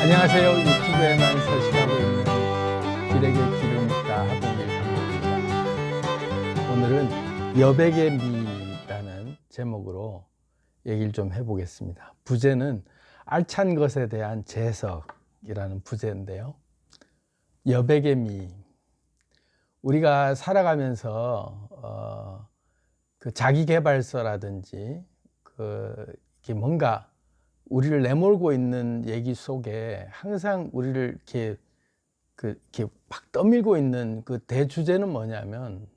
안녕하세요. 유튜브에만 서식하고 있는 길에게 길을 묻다 하동길 강입니다. 오늘은 여백의 미라는 제목으로 얘기를 좀 해보겠습니다. 부제는 알찬 것에 대한 재석이라는 부제인데요. 여백의 미. 우리가 살아가면서 그 자기계발서라든지 이렇게 뭔가 우리를 내몰고 있는 얘기 속에 항상 우리를 이렇게 막 떠밀고 있는 그 대주제는 뭐냐면,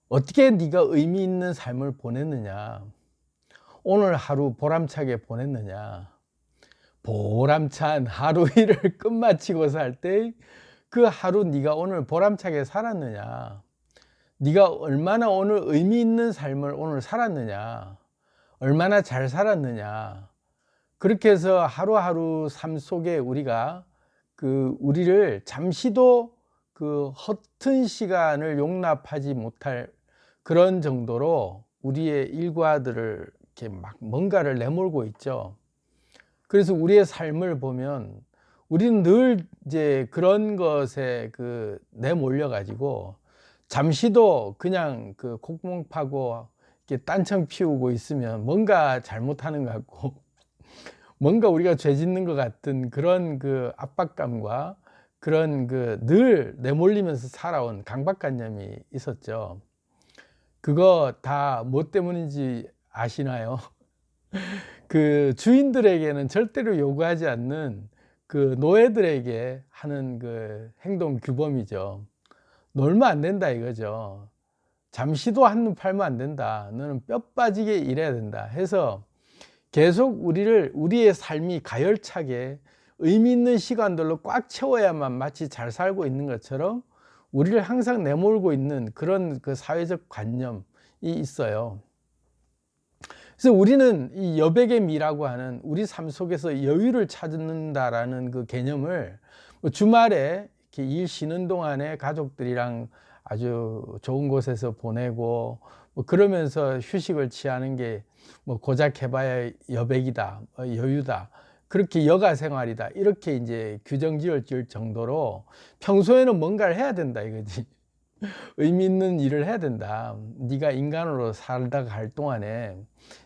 어떻게 네가 의미 있는 삶을 보냈느냐, 오늘 하루 보람차게 보냈느냐, 보람찬 하루 일을 끝마치고 살 때 그 하루 네가 오늘 보람차게 살았느냐, 네가 얼마나 오늘 의미 있는 삶을 오늘 살았느냐, 얼마나 잘 살았느냐. 그렇게 해서 하루하루 삶 속에 우리가 우리를 잠시도 허튼 시간을 용납하지 못할 그런 정도로 우리의 일과들을 이렇게 막 뭔가를 내몰고 있죠. 그래서 우리의 삶을 보면 우리는 늘 이제 그런 것에 내몰려 가지고 잠시도 그냥 콧구멍 파고 이렇게 딴청 피우고 있으면 뭔가 잘못하는 것 같고 뭔가 우리가 죄 짓는 것 같은 그런 압박감과 그런 늘 내몰리면서 살아온 강박관념이 있었죠. 그거 다 뭐 때문인지 아시나요? 주인들에게는 절대로 요구하지 않는 노예들에게 하는 행동 규범이죠. 놀면 안 된다 이거죠. 잠시도 한눈 팔면 안 된다. 너는 뼈 빠지게 일해야 된다 해서 계속 우리의 삶이 가열차게 의미 있는 시간들로 꽉 채워야만 마치 잘 살고 있는 것처럼 우리를 항상 내몰고 있는 그런 사회적 관념이 있어요. 그래서 우리는 이 여백의 미라고 하는 우리 삶 속에서 여유를 찾는다라는 개념을 주말에 이렇게 일 쉬는 동안에 가족들이랑 아주 좋은 곳에서 보내고 그러면서 휴식을 취하는 게 고작 해봐야 여백이다, 여유다, 그렇게 여가 생활이다, 이렇게 이제 규정 지을 정도로 평소에는 뭔가를 해야 된다 이거지. 의미 있는 일을 해야 된다. 네가 인간으로 살다가 갈 동안에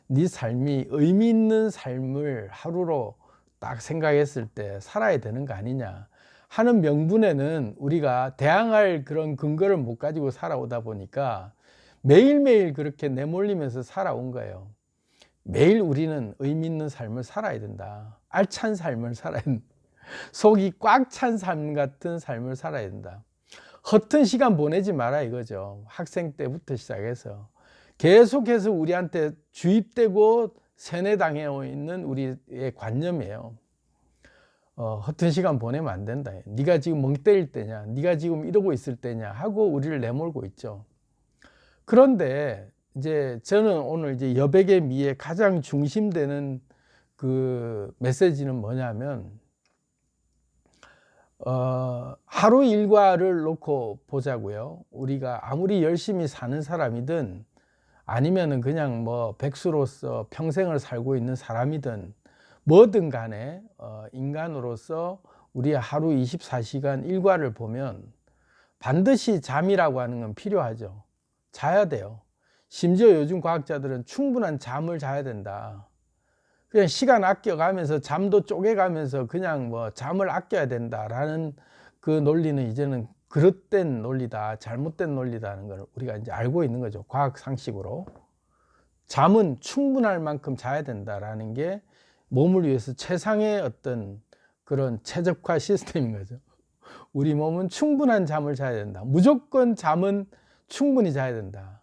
네 삶이 의미 있는 삶을 하루로 딱 생각했을 때 살아야 되는 거 아니냐 하는 명분에는 우리가 대항할 그런 근거를 못 가지고 살아오다 보니까 매일매일 그렇게 내몰리면서 살아온 거예요. 매일 우리는 의미 있는 삶을 살아야 된다. 알찬 삶을 살아야 된다. 속이 꽉 찬 삶 같은 삶을 살아야 된다. 허튼 시간 보내지 마라 이거죠. 학생 때부터 시작해서 계속해서 우리한테 주입되고 세뇌당해 있는 우리의 관념이에요. 허튼 시간 보내면 안 된다. 네가 지금 멍 때릴 때냐, 네가 지금 이러고 있을 때냐 하고 우리를 내몰고 있죠. 그런데 이제 저는 오늘 이제 여백의 미의 가장 중심되는 메시지는 뭐냐면, 하루 일과를 놓고 보자고요. 우리가 아무리 열심히 사는 사람이든 아니면은 그냥 백수로서 평생을 살고 있는 사람이든 뭐든 간에 인간으로서 우리의 하루 24시간 일과를 보면 반드시 잠이라고 하는 건 필요하죠. 자야 돼요. 심지어 요즘 과학자들은 충분한 잠을 자야 된다. 그냥 시간 아껴가면서 잠도 쪼개가면서 그냥 잠을 아껴야 된다라는 논리는 이제는 그릇된 논리다, 잘못된 논리다는 걸 우리가 이제 알고 있는 거죠. 과학 상식으로. 잠은 충분할 만큼 자야 된다라는 게 몸을 위해서 최상의 어떤 그런 최적화 시스템인 거죠. 우리 몸은 충분한 잠을 자야 된다. 무조건 잠은 충분히 자야 된다.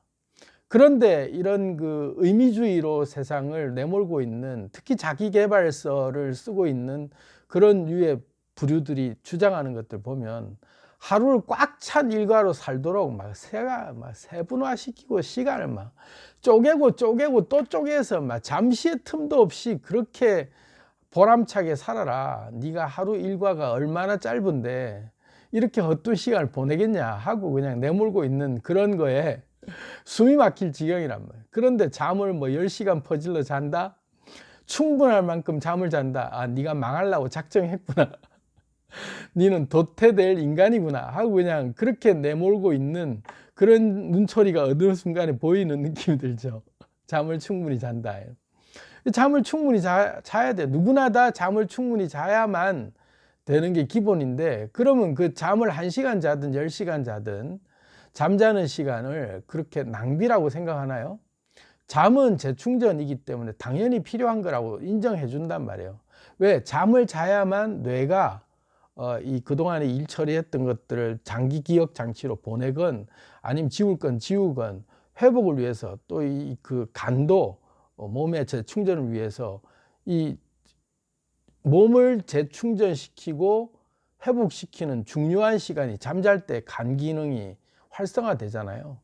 그런데 이런 의미주의로 세상을 내몰고 있는, 특히 자기계발서를 쓰고 있는 그런 류의 부류들이 주장하는 것들 보면 하루를 꽉 찬 일과로 살도록 세분화시키고 시간을 쪼개고 또 쪼개서 잠시의 틈도 없이 그렇게 보람차게 살아라. 네가 하루 일과가 얼마나 짧은데 이렇게 헛된 시간을 보내겠냐 하고 그냥 내몰고 있는 그런 거에 숨이 막힐 지경이란 말이에요. 그런데 잠을 10시간 퍼질러 잔다? 충분할 만큼 잠을 잔다. 아, 네가 망하려고 작정했구나. 니는 도태될 인간이구나 하고 그냥 그렇게 내몰고 있는 그런 눈초리가 어느 순간에 보이는 느낌이 들죠. 잠을 충분히 잔다. 잠을 충분히 자야 돼. 누구나 다 잠을 충분히 자야만 되는 게 기본인데, 그러면 그 잠을 1시간 자든 10시간 자든 잠자는 시간을 그렇게 낭비라고 생각하나요? 잠은 재충전이기 때문에 당연히 필요한 거라고 인정해 준단 말이에요. 왜? 잠을 자야만 뇌가 이 그동안에 일 처리했던 것들을 장기 기억 장치로 보내건 아니면 지울 건 지우건 회복을 위해서, 또 이 그 간도 몸의 재충전을 위해서 이 몸을 재충전시키고 회복시키는 중요한 시간이 잠잘 때 간 기능이 활성화되잖아요.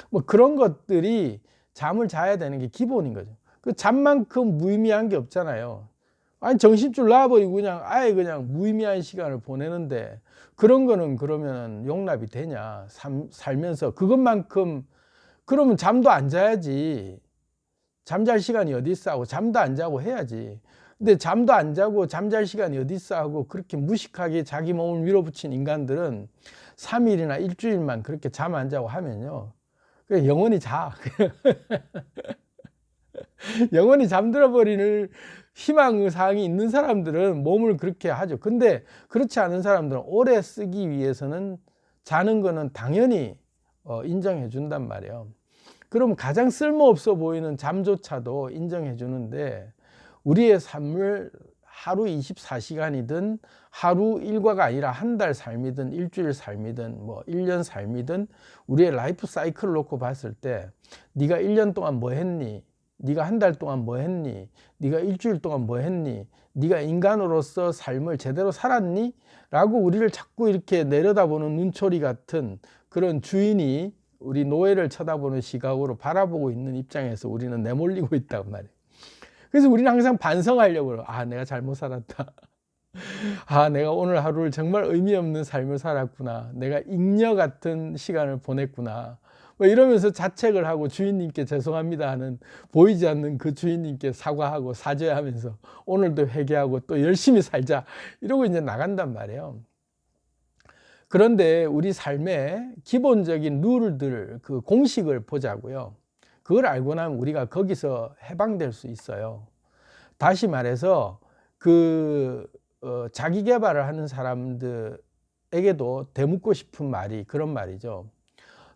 뭐 그런 것들이 잠을 자야 되는 게 기본인 거죠. 그 잠만큼 무의미한 게 없잖아요. 아니 정신줄 놔버리고 그냥 아예 그냥 무의미한 시간을 보내는데, 그런 거는 그러면 용납이 되냐? 살면서 그것만큼. 그러면 잠도 안 자야지. 잠잘 시간이 어디 있어 하고 잠도 안 자고 해야지. 근데 잠도 안 자고 잠잘 시간이 어디 있어 하고 그렇게 무식하게 자기 몸을 밀어붙인 인간들은 3일이나 일주일만 그렇게 잠 안 자고 하면요, 그냥 영원히 자. 영원히 잠들어 버리는 희망사항이 있는 사람들은 몸을 그렇게 하죠. 근데 그렇지 않은 사람들은 오래 쓰기 위해서는 자는 거는 당연히 인정해 준단 말이에요. 그럼 가장 쓸모없어 보이는 잠조차도 인정해 주는데, 우리의 삶을 하루 24시간이든 하루 일과가 아니라 한 달 삶이든 일주일 삶이든 뭐 1년 삶이든 우리의 라이프 사이클을 놓고 봤을 때, 네가 1년 동안 뭐 했니? 네가 한 달 동안 뭐 했니? 네가 일주일 동안 뭐 했니? 네가 인간으로서 삶을 제대로 살았니? 라고 우리를 자꾸 이렇게 내려다보는 눈초리 같은 그런 주인이 우리 노예를 쳐다보는 시각으로 바라보고 있는 입장에서 우리는 내몰리고 있단 말이에요. 그래서 우리는 항상 반성하려고 그래요. 아, 내가 잘못 살았다. 아, 내가 오늘 하루를 정말 의미 없는 삶을 살았구나. 내가 잉여 같은 시간을 보냈구나. 뭐 이러면서 자책을 하고 주인님께 죄송합니다 하는, 보이지 않는 그 주인님께 사과하고 사죄하면서 오늘도 회개하고 또 열심히 살자 이러고 이제 나간단 말이에요. 그런데 우리 삶의 기본적인 룰들, 그 공식을 보자고요. 그걸 알고 나면 우리가 거기서 해방될 수 있어요. 다시 말해서 자기 개발을 하는 사람들에게도 되묻고 싶은 말이 그런 말이죠.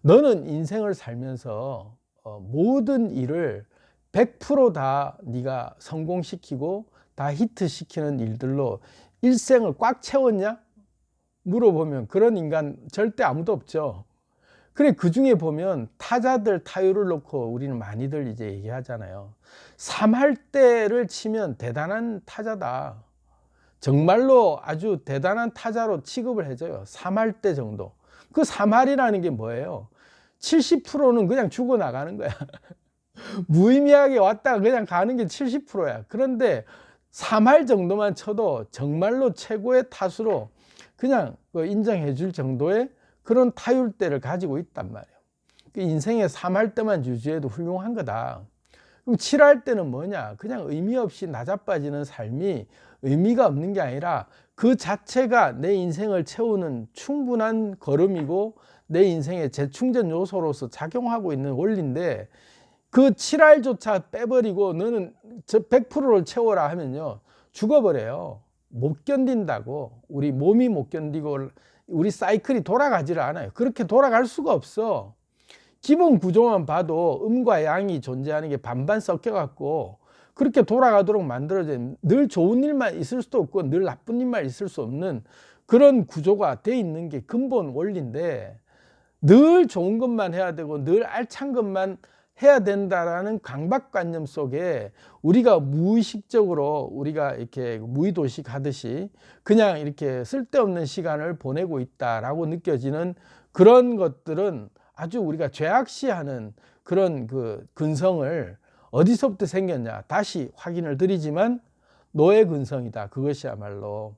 너는 인생을 살면서 모든 일을 100% 다 네가 성공시키고 다 히트시키는 일들로 일생을 꽉 채웠냐? 물어보면 그런 인간 절대 아무도 없죠. 그래, 그 중에 보면 타자들 타율을 놓고 우리는 많이들 이제 얘기하잖아요. 3할대를 치면 대단한 타자다. 정말로 아주 대단한 타자로 취급을 해줘요. 3할대 정도. 그 3할이라는 게 뭐예요? 70%는 그냥 죽어나가는 거야. 무의미하게 왔다가 그냥 가는 게 70%야. 그런데 3할 정도만 쳐도 정말로 최고의 타수로 그냥 인정해 줄 정도의 그런 타율대를 가지고 있단 말이에요. 인생의 3할 때만 유지해도 훌륭한 거다. 그럼 7할 때는 뭐냐? 그냥 의미 없이 낮아빠지는 삶이 의미가 없는 게 아니라 그 자체가 내 인생을 채우는 충분한 걸음이고 내 인생의 재충전 요소로서 작용하고 있는 원리인데, 그 7할조차 빼버리고 너는 저 100%를 채워라 하면요, 죽어버려요. 못 견딘다고. 우리 몸이 못 견디고 우리 사이클이 돌아가지를 않아요. 그렇게 돌아갈 수가 없어. 기본 구조만 봐도 음과 양이 존재하는 게 반반 섞여갖고 그렇게 돌아가도록 만들어진, 늘 좋은 일만 있을 수도 없고 늘 나쁜 일만 있을 수 없는 그런 구조가 돼 있는 게 근본 원리인데, 늘 좋은 것만 해야 되고 늘 알찬 것만 해야 된다라는 강박관념 속에 우리가 무의식적으로 우리가 이렇게 무의도식 하듯이 그냥 이렇게 쓸데없는 시간을 보내고 있다라고 느껴지는 그런 것들은 아주 우리가 죄악시하는 그런 그 근성을 어디서부터 생겼냐? 다시 확인을 드리지만 노예 근성이다. 그것이야말로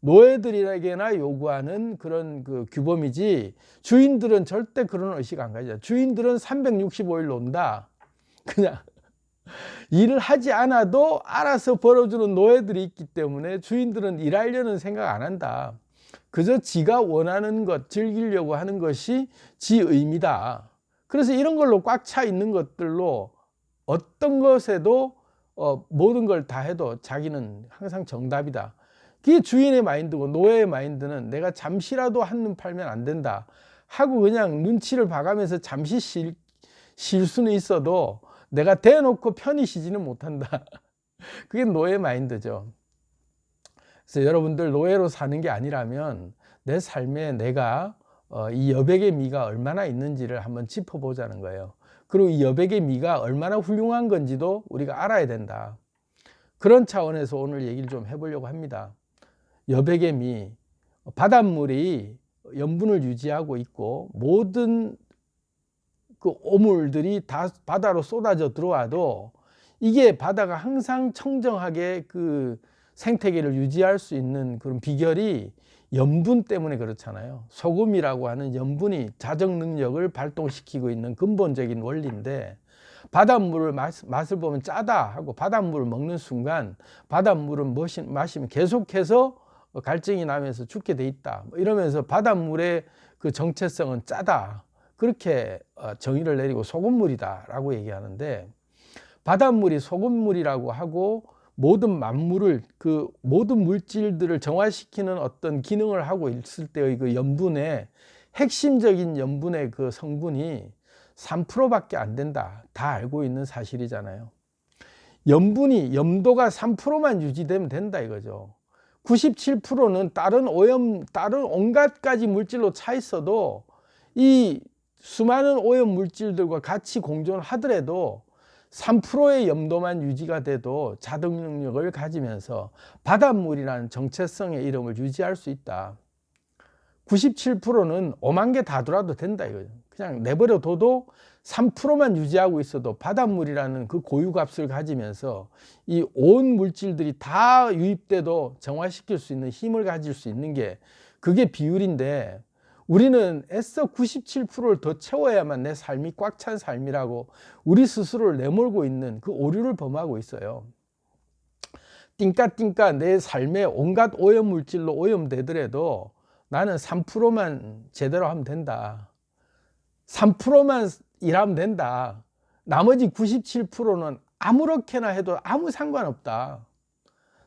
노예들에게나 요구하는 그런 그 규범이지, 주인들은 절대 그런 의식 안 가지죠. 주인들은 365일 논다. 그냥 일을 하지 않아도 알아서 벌어주는 노예들이 있기 때문에 주인들은 일하려는 생각 안 한다. 그저 지가 원하는 것, 즐기려고 하는 것이 지 의미다. 그래서 이런 걸로 꽉 차 있는 것들로 어떤 것에도 모든 걸 다 해도 자기는 항상 정답이다. 그게 주인의 마인드고, 노예의 마인드는 내가 잠시라도 한눈 팔면 안 된다 하고 그냥 눈치를 봐가면서 잠시 쉴 수는 있어도 내가 대놓고 편히 쉬지는 못한다. 그게 노예 마인드죠. 그래서 여러분들 노예로 사는 게 아니라면 내 삶에 내가 이 여백의 미가 얼마나 있는지를 한번 짚어보자는 거예요. 그리고 이 여백의 미가 얼마나 훌륭한 건지도 우리가 알아야 된다. 그런 차원에서 오늘 얘기를 좀 해보려고 합니다. 여백의 미, 바닷물이 염분을 유지하고 있고 모든 그 오물들이 다 바다로 쏟아져 들어와도 이게 바다가 항상 청정하게 그 생태계를 유지할 수 있는 그런 비결이 염분 때문에 그렇잖아요. 소금이라고 하는 염분이 자정 능력을 발동시키고 있는 근본적인 원리인데, 바닷물을 맛을 보면 짜다 하고 바닷물을 먹는 순간 바닷물을 마시면 계속해서 갈증이 나면서 죽게 돼 있다, 이러면서 바닷물의 그 정체성은 짜다, 그렇게 정의를 내리고 소금물이다 라고 얘기하는데, 바닷물이 소금물이라고 하고 모든 만물을, 그 모든 물질들을 정화시키는 어떤 기능을 하고 있을 때의 그 염분의 핵심적인 염분의 그 성분이 3%밖에 안 된다. 다 알고 있는 사실이잖아요. 염도가 3%만 유지되면 된다 이거죠. 97%는 다른 오염, 다른 온갖 가지 물질로 차 있어도 이 수많은 오염 물질들과 같이 공존하더라도 3%의 염도만 유지가 돼도 자동 능력을 가지면서 바닷물이라는 정체성의 이름을 유지할 수 있다. 97%는 5만 개 다 돌아도 된다 이거죠. 그냥 내버려 둬도 3%만 유지하고 있어도 바닷물이라는 그 고유값을 가지면서 이 온 물질들이 다 유입돼도 정화시킬 수 있는 힘을 가질 수 있는 게 그게 비율인데, 우리는 애써 97%를 더 채워야만 내 삶이 꽉 찬 삶이라고 우리 스스로를 내몰고 있는 그 오류를 범하고 있어요. 띵까띵까 내 삶에 온갖 오염물질로 오염되더라도 나는 3%만 제대로 하면 된다. 3%만 일하면 된다. 나머지 97%는 아무렇게나 해도 아무 상관없다.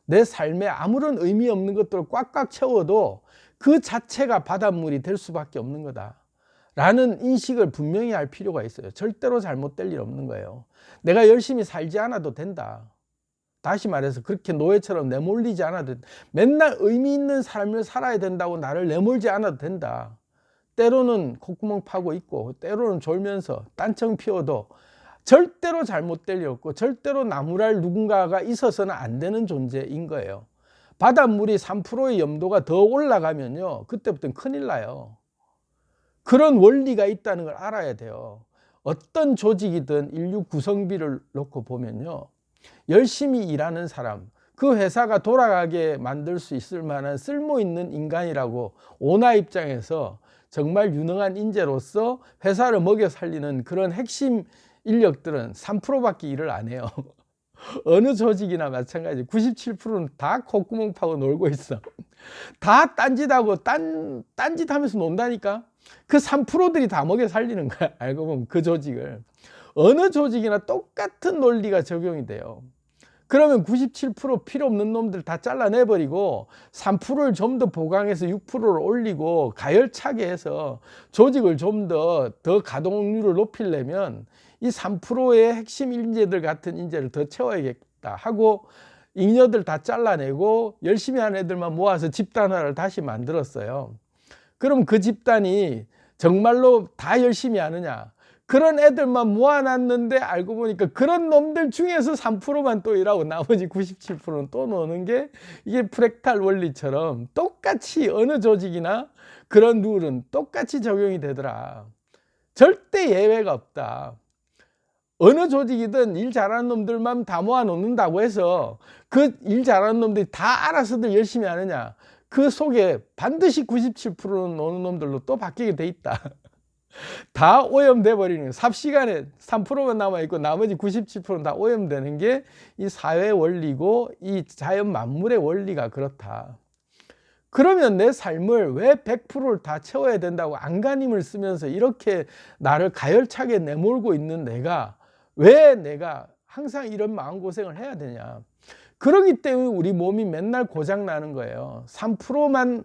내 삶에 아무런 의미 없는 것들을 꽉꽉 채워도 그 자체가 바닷물이 될 수밖에 없는 거다 라는 인식을 분명히 할 필요가 있어요. 절대로 잘못될 일 없는 거예요. 내가 열심히 살지 않아도 된다. 다시 말해서 그렇게 노예처럼 내몰리지 않아도, 맨날 의미 있는 삶을 살아야 된다고 나를 내몰지 않아도 된다. 때로는 콧구멍 파고 있고 때로는 졸면서 딴청 피워도 절대로 잘못될 일 없고 절대로 나무랄 누군가가 있어서는 안 되는 존재인 거예요. 바닷물이 3%의 염도가 더 올라가면요, 그때부터는 큰일 나요. 그런 원리가 있다는 걸 알아야 돼요. 어떤 조직이든 인류 구성비를 놓고 보면요, 열심히 일하는 사람, 그 회사가 돌아가게 만들 수 있을 만한 쓸모 있는 인간이라고 오나 입장에서 정말 유능한 인재로서 회사를 먹여 살리는 그런 핵심 인력들은 3%밖에 일을 안 해요. 어느 조직이나 마찬가지. 97%는 다 콧구멍 파고 놀고 있어. 다 딴짓하고 딴짓하면서 논다니까. 그 3%들이 다 먹여 살리는 거야. 알고 보면 그 조직을. 어느 조직이나 똑같은 논리가 적용이 돼요. 그러면 97% 필요 없는 놈들 다 잘라내버리고 3%를 좀 더 보강해서 6%를 올리고 가열차게 해서 조직을 좀 더 가동률을 높이려면 이 3%의 핵심 인재들 같은 인재를 더 채워야겠다 하고 잉여들 다 잘라내고 열심히 하는 애들만 모아서 집단 하나를 다시 만들었어요. 그럼 그 집단이 정말로 다 열심히 하느냐? 그런 애들만 모아놨는데 알고 보니까 그런 놈들 중에서 3%만 또 일하고 나머지 97%는 또 노는 게, 이게 프랙탈 원리처럼 똑같이 어느 조직이나 그런 룰은 똑같이 적용이 되더라. 절대 예외가 없다. 어느 조직이든 일 잘하는 놈들만 다 모아놓는다고 해서 그 일 잘하는 놈들이 다 알아서들 열심히 하느냐? 그 속에 반드시 97%는 노는 놈들로 또 바뀌게 돼 있다. 다 오염돼 버리는 거예요. 삽시간에 3%만 남아있고 나머지 97%는 다 오염되는 게 이 사회 원리고 이 자연 만물의 원리가 그렇다. 그러면 내 삶을 왜 100%를 다 채워야 된다고 안간힘을 쓰면서 이렇게 나를 가열차게 내몰고 있는 왜 내가 항상 이런 마음고생을 해야 되냐. 그러기 때문에 우리 몸이 맨날 고장나는 거예요. 3%만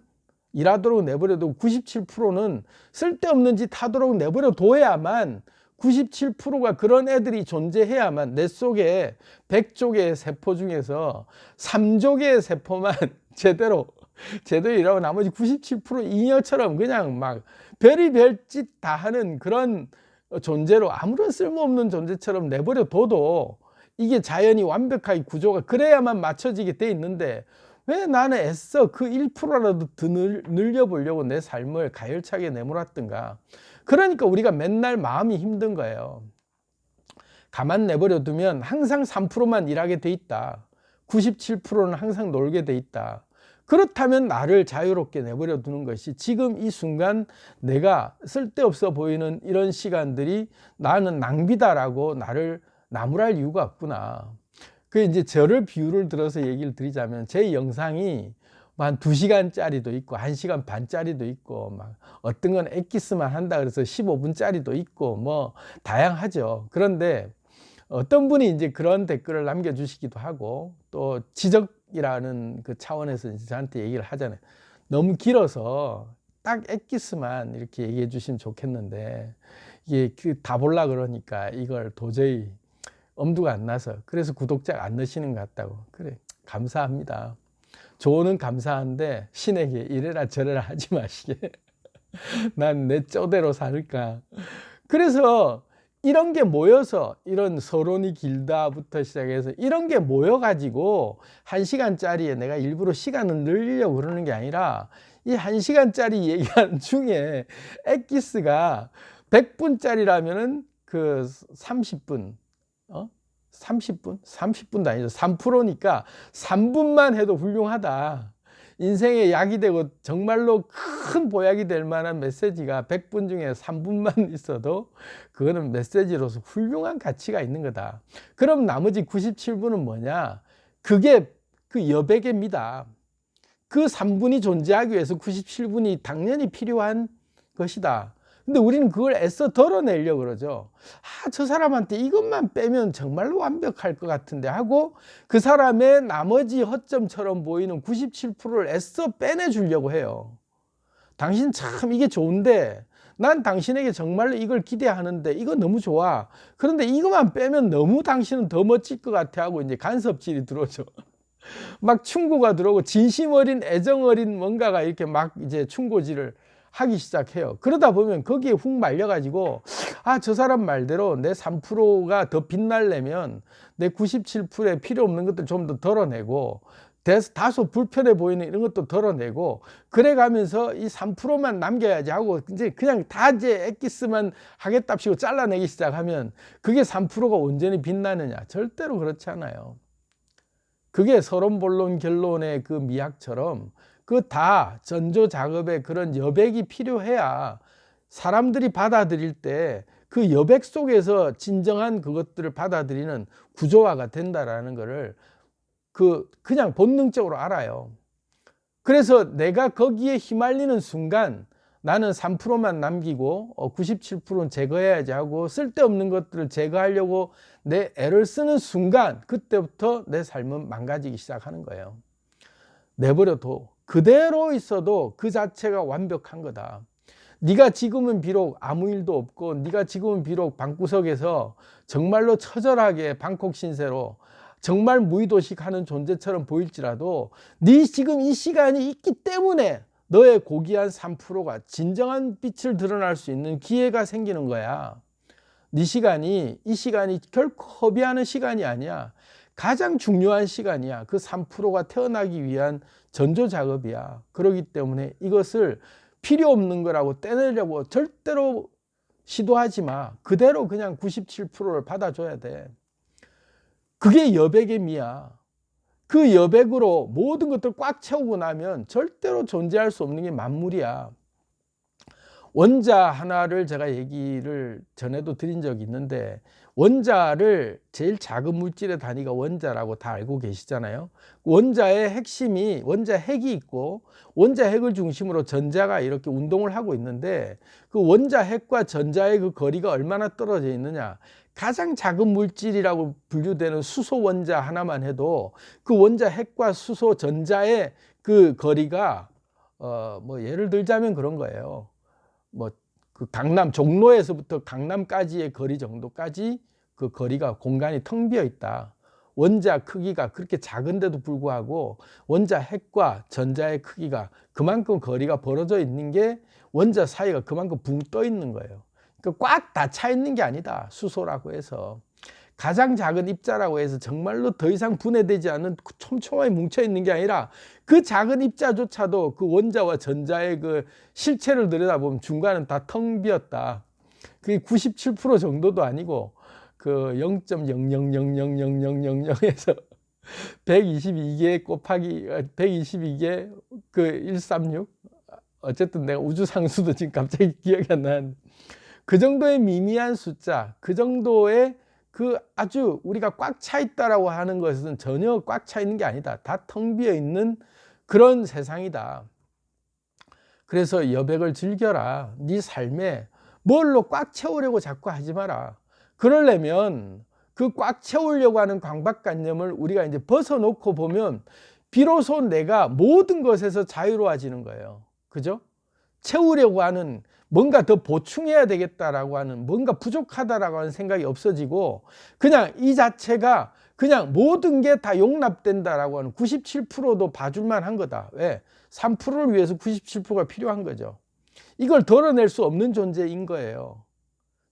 일하도록 내버려두고 97%는 쓸데없는 짓 하도록 내버려 둬야만 97%가 그런 애들이 존재해야만 내 속에 100쪽의 세포 중에서 3쪽의 세포만 제대로 일하고 나머지 97% 잉여처럼 그냥 막 별의별 짓 다 하는 그런 존재로 아무런 쓸모없는 존재처럼 내버려 둬도 이게 자연이 완벽하게 구조가 그래야만 맞춰지게 돼 있는데 왜 나는 애써 그 1%라도 더 늘려보려고 내 삶을 가열차게 내몰았던가. 그러니까 우리가 맨날 마음이 힘든 거예요. 가만 내버려 두면 항상 3%만 일하게 돼 있다. 97%는 항상 놀게 돼 있다. 그렇다면 나를 자유롭게 내버려 두는 것이 지금 이 순간 내가 쓸데없어 보이는 이런 시간들이 나는 낭비다라고 나를 나무랄 이유가 없구나. 그 이제 저를 비유를 들어서 얘기를 드리자면 제 영상이 한 2시간짜리도 있고 1시간 반짜리도 있고 막 어떤 건 엑기스만 한다 그래서 15분짜리도 있고 뭐 다양하죠. 그런데 어떤 분이 이제 그런 댓글을 남겨주시기도 하고 또 지적이라는 그 차원에서 이제 저한테 얘기를 하잖아요. 너무 길어서 딱 엑기스만 이렇게 얘기해 주시면 좋겠는데 이게 다 보려 그러니까 이걸 도저히 엄두가 안 나서 그래서 구독자 안 넣으시는 것 같다고. 그래, 감사합니다. 조언은 감사한데 신에게 이래라 저래라 하지 마시게. 난 내 쪼대로 살까. 그래서 이런 게 모여서 이런 서론이 길다부터 시작해서 이런 게 모여가지고 1시간짜리에 내가 일부러 시간을 늘리려고 그러는 게 아니라 이 1시간짜리 얘기하는 중에 엑기스가 100분짜리라면은 그 30분 30분? 30분도 아니죠. 3%니까 3분만 해도 훌륭하다. 인생의 약이 되고 정말로 큰 보약이 될 만한 메시지가 100분 중에 3분만 있어도 그거는 메시지로서 훌륭한 가치가 있는 거다. 그럼 나머지 97분은 뭐냐? 그게 그 여백입니다. 그 3분이 존재하기 위해서 97분이 당연히 필요한 것이다. 근데 우리는 그걸 애써 덜어내려고 그러죠. 저 사람한테 이것만 빼면 정말로 완벽할 것 같은데 하고 그 사람의 나머지 허점처럼 보이는 97%를 애써 빼내주려고 해요. 당신 참 이게 좋은데 난 당신에게 정말로 이걸 기대하는데 이거 너무 좋아. 그런데 이것만 빼면 너무 당신은 더 멋질 것 같아 하고 이제 간섭질이 들어오죠. 막 충고가 들어오고 진심 어린 애정 어린 뭔가가 이렇게 막 이제 충고질을 하기 시작해요. 그러다 보면 거기에 훅 말려가지고 저 사람 말대로 내 3%가 더 빛나려면 내 97%에 필요 없는 것들 좀 더 덜어내고 다소 불편해 보이는 이런 것도 덜어내고 그래가면서 이 3%만 남겨야지 하고 이제 그냥 다 이제 엑기스만 하겠답시고 잘라내기 시작하면 그게 3%가 온전히 빛나느냐? 절대로 그렇지 않아요. 그게 서론본론 결론의 그 미학처럼 그 다 전조 작업에 그런 여백이 필요해야 사람들이 받아들일 때 그 여백 속에서 진정한 그것들을 받아들이는 구조화가 된다라는 것을 그냥 본능적으로 알아요. 그래서 내가 거기에 휘말리는 순간 나는 3%만 남기고 97%는 제거해야지 하고 쓸데없는 것들을 제거하려고 내 애를 쓰는 순간 그때부터 내 삶은 망가지기 시작하는 거예요. 내버려둬. 그대로 있어도 그 자체가 완벽한 거다. 네가 지금은 비록 아무 일도 없고 네가 지금은 비록 방구석에서 정말로 처절하게 방콕 신세로 정말 무의도식하는 존재처럼 보일지라도 네 지금 이 시간이 있기 때문에 너의 고귀한 3%가 진정한 빛을 드러날 수 있는 기회가 생기는 거야. 네 시간이 이 시간이 결코 허비하는 시간이 아니야. 가장 중요한 시간이야. 그 3%가 태어나기 위한 전조 작업이야. 그렇기 때문에 이것을 필요 없는 거라고 떼내려고 절대로 시도하지 마. 그대로 그냥 97%를 받아줘야 돼. 그게 여백의 미야. 그 여백으로 모든 것들 꽉 채우고 나면 절대로 존재할 수 없는 게 만물이야. 원자 하나를 제가 얘기를 전에도 드린 적이 있는데, 원자를 제일 작은 물질의 단위가 원자라고 다 알고 계시잖아요. 원자의 핵심이, 원자 핵이 있고 원자 핵을 중심으로 전자가 이렇게 운동을 하고 있는데, 그 원자 핵과 전자의 그 거리가 얼마나 떨어져 있느냐. 가장 작은 물질이라고 분류되는 수소 원자 하나만 해도 그 원자 핵과 수소 전자의 그 거리가 뭐 예를 들자면 그런 거예요. 뭐 그 강남 종로에서부터 강남까지의 거리 정도까지 그 거리가 공간이 텅 비어 있다. 원자 크기가 그렇게 작은데도 불구하고 원자 핵과 전자의 크기가 그만큼 거리가 벌어져 있는 게 원자 사이가 그만큼 붕 떠 있는 거예요. 그러니까 꽉 다 차 있는 게 아니다. 수소라고 해서. 가장 작은 입자라고 해서 정말로 더 이상 분해되지 않는 촘촘하게 뭉쳐 있는 게 아니라, 그 작은 입자조차도 그 원자와 전자의 그 실체를 들여다보면 중간은 다 텅 비었다. 그게 97% 정도도 아니고 그 0.00000000에서 122개 곱하기 122개 그 136, 어쨌든 내가 우주상수도 지금 갑자기 기억이 안 나는데, 그 정도의 미미한 숫자, 그 정도의 그 아주 우리가 꽉 차 있다라고 하는 것은 전혀 꽉 차 있는 게 아니다. 다 텅 비어 있는 그런 세상이다. 그래서 여백을 즐겨라. 네 삶에 뭘로 꽉 채우려고 자꾸 하지 마라. 그러려면 그 꽉 채우려고 하는 강박관념을 우리가 이제 벗어놓고 보면 비로소 내가 모든 것에서 자유로워지는 거예요. 그죠? 채우려고 하는, 뭔가 더 보충해야 되겠다라고 하는, 뭔가 부족하다라고 하는 생각이 없어지고, 그냥 이 자체가 그냥 모든 게 다 용납된다라고 하는 97%도 봐줄만 한 거다. 왜? 3%를 위해서 97%가 필요한 거죠. 이걸 덜어낼 수 없는 존재인 거예요.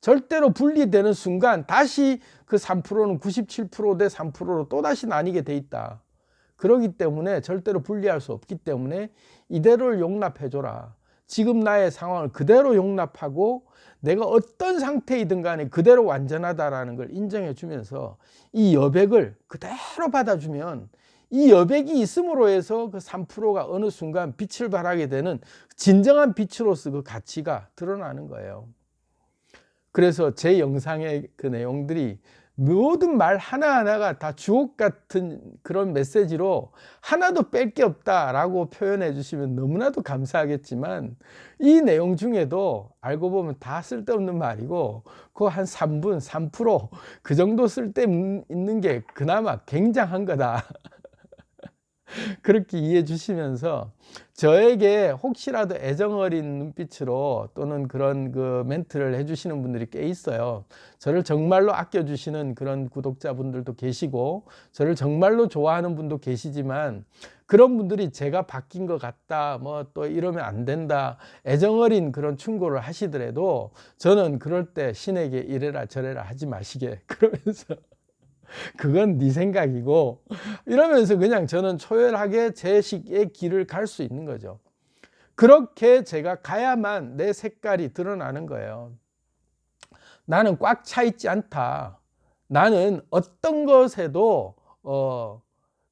절대로 분리되는 순간 다시 그 3%는 97% 대 3%로 또다시 나뉘게 돼 있다. 그렇기 때문에 절대로 분리할 수 없기 때문에 이대로를 용납해줘라. 지금 나의 상황을 그대로 용납하고 내가 어떤 상태이든 간에 그대로 완전하다라는 걸 인정해 주면서 이 여백을 그대로 받아주면, 이 여백이 있음으로 해서 그 3%가 어느 순간 빛을 발하게 되는 진정한 빛으로서 그 가치가 드러나는 거예요. 그래서 제 영상의 그 내용들이 모든 말 하나하나가 다 주옥 같은 그런 메시지로 하나도 뺄 게 없다라고 표현해 주시면 너무나도 감사하겠지만, 이 내용 중에도 알고 보면 다 쓸데없는 말이고, 그 한 3분, 3%그 정도 쓸데있는 게 그나마 굉장한 거다. 그렇게 이해해 주시면서 저에게 혹시라도 애정어린 눈빛으로 또는 그런 그 멘트를 해주시는 분들이 꽤 있어요. 저를 정말로 아껴주시는 그런 구독자분들도 계시고 저를 정말로 좋아하는 분도 계시지만, 그런 분들이 제가 바뀐 것 같다, 뭐 또 이러면 안 된다, 애정어린 그런 충고를 하시더라도 저는 그럴 때 신에게 이래라 저래라 하지 마시게, 그러면서 그건 네 생각이고 이러면서 그냥 저는 초열하게 제 식의 길을 갈 수 있는 거죠. 그렇게 제가 가야만 내 색깔이 드러나는 거예요. 나는 꽉 차 있지 않다. 나는 어떤 것에도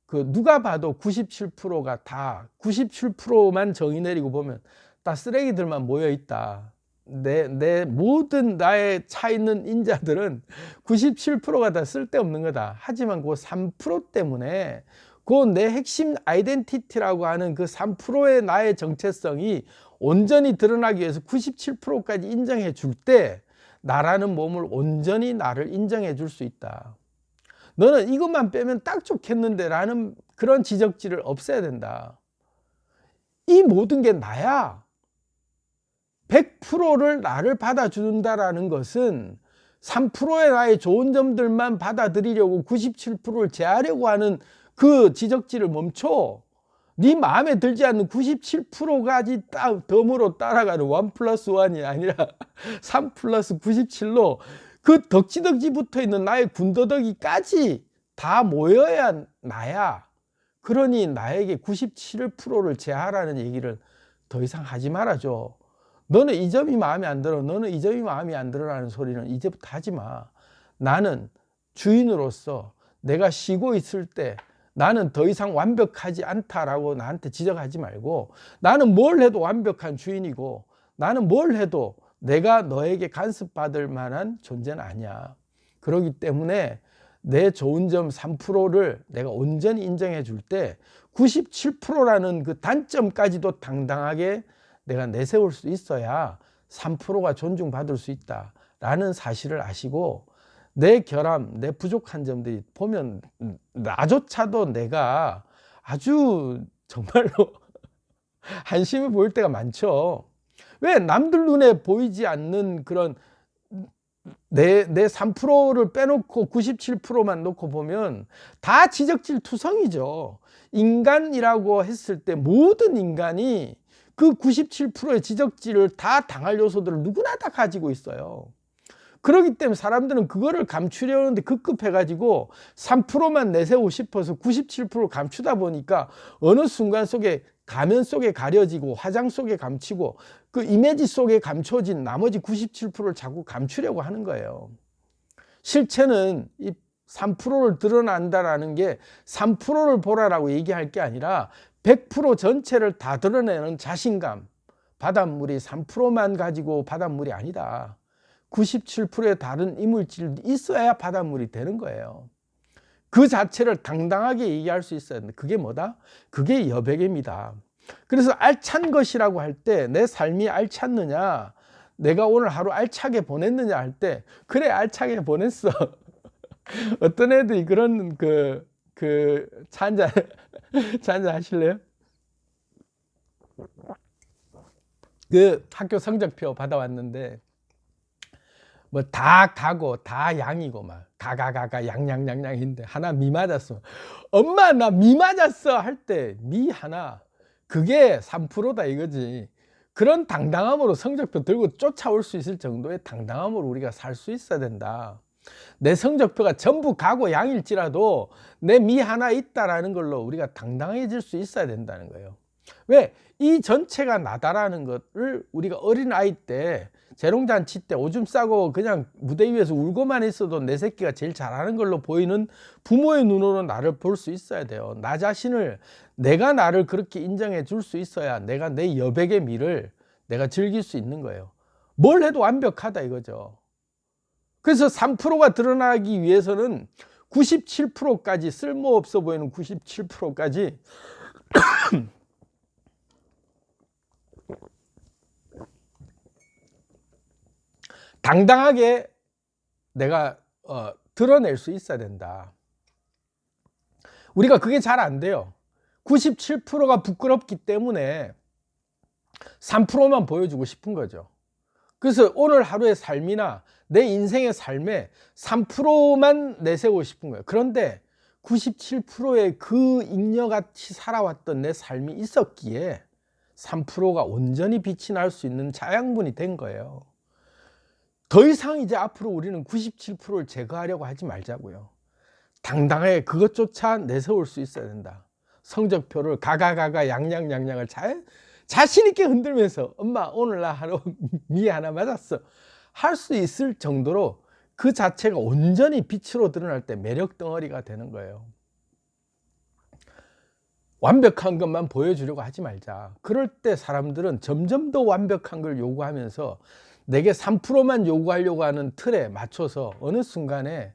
그 누가 봐도 97%가 다 97%만 정의 내리고 보면 다 쓰레기들만 모여 있다. 내 모든 나의 차 있는 인자들은 97%가 다 쓸데없는 거다. 하지만 그 3% 때문에 그 내 핵심 아이덴티티라고 하는 그 3%의 나의 정체성이 온전히 드러나기 위해서 97%까지 인정해 줄 때 나라는 몸을 온전히 나를 인정해 줄 수 있다. 너는 이것만 빼면 딱 좋겠는데 라는 그런 지적질을 없애야 된다. 이 모든 게 나야. 100%를 나를 받아준다라는 것은 3%의 나의 좋은 점들만 받아들이려고 97%를 제하려고 하는 그 지적질을 멈춰. 네 마음에 들지 않는 97%까지 덤으로 따라가는 1 플러스 1이 아니라 3 플러스 97로 그 덕지덕지 붙어있는 나의 군더더기까지 다 모여야 나야. 그러니 나에게 97%를 제하라는 얘기를 더 이상 하지 말아줘. 너는 이 점이 마음에 안 들어, 너는 이 점이 마음에 안 들어라는 소리는 이제부터 하지 마. 나는 주인으로서 내가 쉬고 있을 때 나는 더 이상 완벽하지 않다라고 나한테 지적하지 말고, 나는 뭘 해도 완벽한 주인이고 나는 뭘 해도 내가 너에게 간섭받을 만한 존재는 아니야. 그렇기 때문에 내 좋은 점 3%를 내가 온전히 인정해 줄 때 97%라는 그 단점까지도 당당하게 내가 내세울 수 있어야 3%가 존중받을 수 있다라는 사실을 아시고, 내 결함, 내 부족한 점들이 보면 나조차도 내가 아주 정말로 한심해 보일 때가 많죠. 왜? 남들 눈에 보이지 않는 그런 내 3%를 빼놓고 97%만 놓고 보면 다 지적질 투성이죠. 인간이라고 했을 때 모든 인간이 그 97%의 지적질을 다 당할 요소들을 누구나 다 가지고 있어요. 그렇기 때문에 사람들은 그거를 감추려는데 급급해가지고 3%만 내세우고 싶어서 97% 감추다 보니까 어느 순간 속에 가면 속에 가려지고 화장 속에 감추고 그 이미지 속에 감춰진 나머지 97%를 자꾸 감추려고 하는 거예요. 실체는 이 3%를 드러난다라는 게 3%를 보라라고 얘기할 게 아니라 100% 전체를 다 드러내는 자신감. 바닷물이 3%만 가지고 바닷물이 아니다. 97%의 다른 이물질이 있어야 바닷물이 되는 거예요. 그 자체를 당당하게 얘기할 수 있어야 되는데 그게 뭐다? 그게 여백입니다. 그래서 알찬 것이라고 할 때 내 삶이 알찼느냐, 내가 오늘 하루 알차게 보냈느냐 할 때 그래 알차게 보냈어. 어떤 애들이 그런 차 한잔 하실래요? 그 학교 성적표 받아왔는데 뭐 다 가고 다 양이고 막 가가가가 양양양양인데 하나 미 맞았어. 엄마 나 미 맞았어 할 때 미 하나, 그게 3%다 이거지. 그런 당당함으로 성적표 들고 쫓아올 수 있을 정도의 당당함으로 우리가 살 수 있어야 된다. 내 성적표가 전부 가고 양일지라도 내 미 하나 있다라는 걸로 우리가 당당해질 수 있어야 된다는 거예요. 왜? 이 전체가 나다라는 것을 우리가 어린아이 때 재롱잔치 때 오줌 싸고 그냥 무대 위에서 울고만 있어도 내 새끼가 제일 잘하는 걸로 보이는 부모의 눈으로 나를 볼 수 있어야 돼요. 나 자신을, 내가 나를 그렇게 인정해 줄 수 있어야 내가 내 여백의 미를 내가 즐길 수 있는 거예요. 뭘 해도 완벽하다 이거죠. 그래서 3%가 드러나기 위해서는 97%까지, 쓸모없어 보이는 97%까지 당당하게 내가 드러낼 수 있어야 된다. 우리가 그게 잘 안 돼요. 97%가 부끄럽기 때문에 3%만 보여주고 싶은 거죠. 그래서 오늘 하루의 삶이나 내 인생의 삶에 3%만 내세우고 싶은 거예요. 그런데 97%의 그 잉여같이 살아왔던 내 삶이 있었기에 3%가 온전히 빛이 날 수 있는 자양분이 된 거예요. 더 이상 이제 앞으로 우리는 97%를 제거하려고 하지 말자고요. 당당하게 그것조차 내세울 수 있어야 된다. 성적표를 가가가가 양양양양을 자신 있게 흔들면서 엄마 오늘 나 하루 미 하나 맞았어 할 수 있을 정도로 그 자체가 온전히 빛으로 드러날 때 매력 덩어리가 되는 거예요. 완벽한 것만 보여주려고 하지 말자. 그럴 때 사람들은 점점 더 완벽한 걸 요구하면서 내게 3%만 요구하려고 하는 틀에 맞춰서 어느 순간에,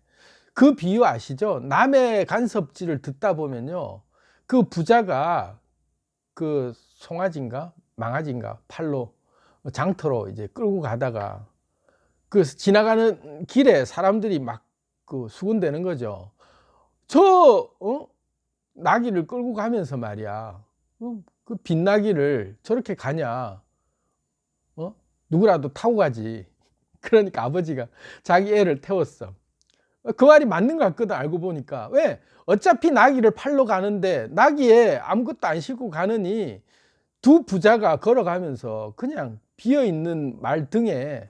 그 비유 아시죠? 남의 간섭질을 듣다 보면요, 그 부자가 그 송아지인가 망아지인가 팔로 장터로 이제 끌고 가다가 그 지나가는 길에 사람들이 막 그 수군대는 거죠. 나귀를 끌고 가면서 말이야, 그 빈나귀를 저렇게 가냐, 누구라도 타고 가지. 그러니까 아버지가 자기 애를 태웠어. 그 말이 맞는 것 같거든, 알고 보니까. 왜? 어차피 나귀를 팔러 가는데 나귀에 아무것도 안 싣고 가느니 두 부자가 걸어가면서 그냥 비어있는 말 등에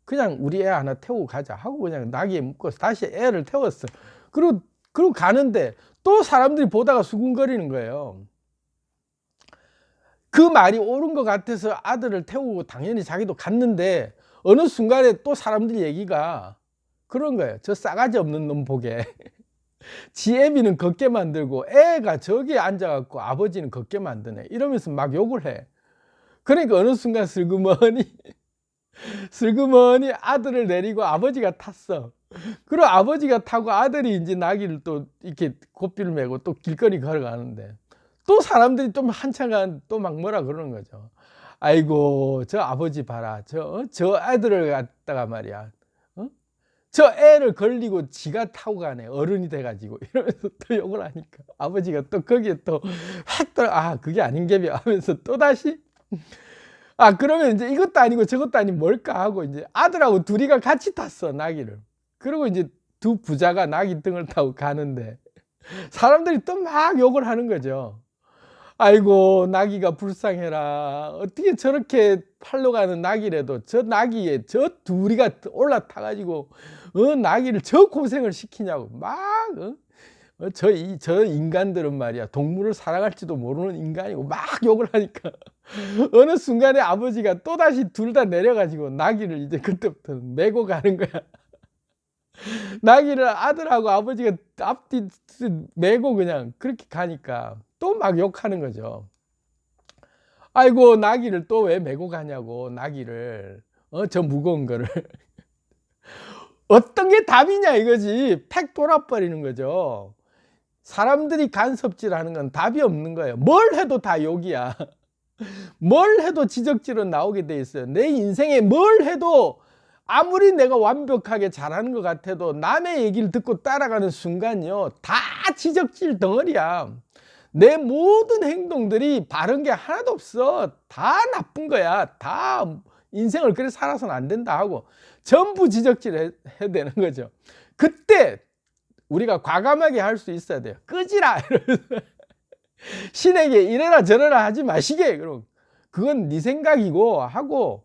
그냥 우리 애 하나 태우고 가자 하고 그냥 나귀에 묶어서 다시 애를 태웠어. 그리고 가는데 또 사람들이 보다가 수군거리는 거예요. 그 말이 옳은 것 같아서 아들을 태우고 당연히 자기도 갔는데 어느 순간에 또 사람들 얘기가 그런 거예요. 저 싸가지 없는 놈 보게 지 애비는 걷게 만들고 애가 저기에 앉아갖고 아버지는 걷게 만드네 이러면서 막 욕을 해. 그러니까 어느 순간 슬그머니 아들을 내리고 아버지가 탔어. 그리고 아버지가 타고 아들이 이제 나귀를 또 이렇게 고삐를 메고 또 길거리 걸어가는데 또 사람들이 좀 한참 또 막 뭐라 그러는 거죠. 아이고, 저 아버지 봐라. 저 아들을 갖다가 말이야. 저 애를 걸리고 지가 타고 가네. 어른이 돼가지고. 이러면서 또 욕을 하니까 아버지가 또 거기에 또 획 아, 그게 아닌게벼 하면서 또 다시 그러면 이제 이것도 아니고 저것도 아니고 뭘까 하고 이제 아들하고 둘이가 같이 탔어, 나귀를. 그리고 이제 두 부자가 나귀 등을 타고 가는데 사람들이 또 막 욕을 하는 거죠. 아이고, 나귀가 불쌍해라. 어떻게 저렇게 팔로 가는 나귀라도 저 나귀에 저 둘이가 올라타가지고 나귀를 저 고생을 시키냐고 막 저 인간들은 말이야 동물을 사랑할지도 모르는 인간이고 막 욕을 하니까 어느 순간에 아버지가 또다시 둘 다 내려가지고 나귀를 이제 그때부터 메고 가는 거야. 나귀를 아들하고 아버지가 앞뒤 메고 그냥 그렇게 가니까 또 막 욕하는 거죠. 아이고, 나귀를 또 왜 메고 가냐고, 나귀를. 저 무거운 거를. 어떤 게 답이냐 이거지. 팩 돌아버리는 거죠. 사람들이 간섭질하는 건 답이 없는 거예요. 뭘 해도 다 욕이야. 뭘 해도 지적질은 나오게 돼 있어요. 내 인생에 뭘 해도 아무리 내가 완벽하게 잘하는 것 같아도 남의 얘기를 듣고 따라가는 순간요, 다 지적질 덩어리야. 내 모든 행동들이 바른 게 하나도 없어. 다 나쁜 거야. 다 인생을 그래 살아서는 안 된다 하고 전부 지적질 해야 되는 거죠. 그때 우리가 과감하게 할 수 있어야 돼요. 끄지라. 신에게 이래라 저래라 하지 마시게. 그럼 그건 네 생각이고 하고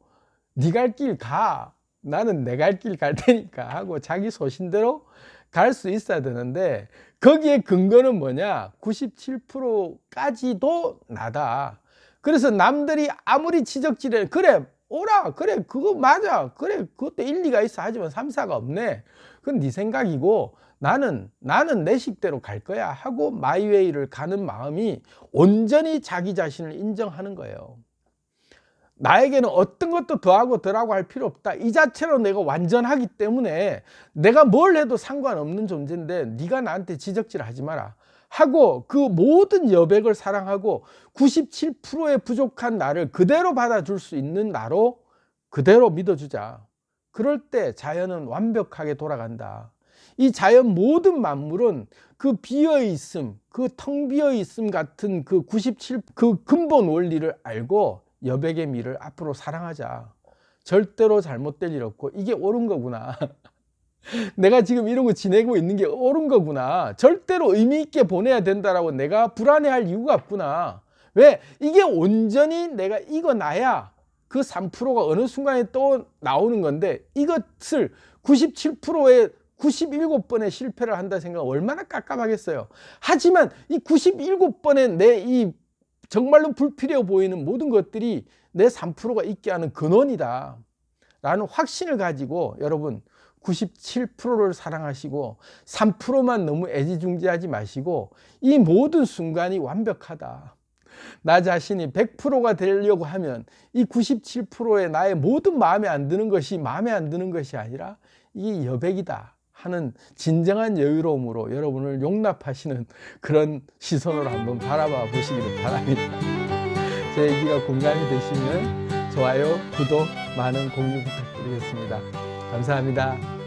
네 갈 길 가. 나는 내 갈 길 갈 테니까 하고 자기 소신대로 갈 수 있어야 되는데 거기에 근거는 뭐냐? 97%까지도 나다. 그래서 남들이 아무리 지적질해 그래 오라 그래 그거 맞아 그래 그것도 일리가 있어 하지만 3, 4가 없네. 그건 네 생각이고 나는 내 식대로 갈 거야 하고 마이웨이를 가는 마음이 온전히 자기 자신을 인정하는 거예요. 나에게는 어떤 것도 더하고 덜하고 할 필요 없다. 이 자체로 내가 완전하기 때문에 내가 뭘 해도 상관없는 존재인데 네가 나한테 지적질 하지 마라 하고 그 모든 여백을 사랑하고 97%의 부족한 나를 그대로 받아줄 수 있는 나로 그대로 믿어주자. 그럴 때 자연은 완벽하게 돌아간다. 이 자연 모든 만물은 그 비어있음, 그 텅 비어있음 같은 그 97, 그 근본 원리를 알고 여백의 미를 앞으로 사랑하자. 절대로 잘못될 일 없고 이게 옳은 거구나. 내가 지금 이러고 지내고 있는 게 옳은 거구나. 절대로 의미 있게 보내야 된다라고 내가 불안해할 이유가 없구나. 왜? 이게 온전히 내가 이거 나야 그 3%가 어느 순간에 또 나오는 건데 이것을 97%의 97번의 실패를 한다 생각하면 얼마나 깝깝하겠어요. 하지만 이 97번의 내 이 정말로 불필요해 보이는 모든 것들이 내 3%가 있게 하는 근원이다 라는 확신을 가지고 여러분 97%를 사랑하시고 3%만 너무 애지중지하지 마시고 이 모든 순간이 완벽하다. 나 자신이 100%가 되려고 하면 이 97%의 나의 모든 마음에 안 드는 것이 마음에 안 드는 것이 아니라 이게 여백이다 하는 진정한 여유로움으로 여러분을 용납하시는 그런 시선으로 한번 바라봐 보시기를 바랍니다. 제 얘기가 공감이 되시면 좋아요, 구독, 많은 공유 부탁드리겠습니다. 감사합니다.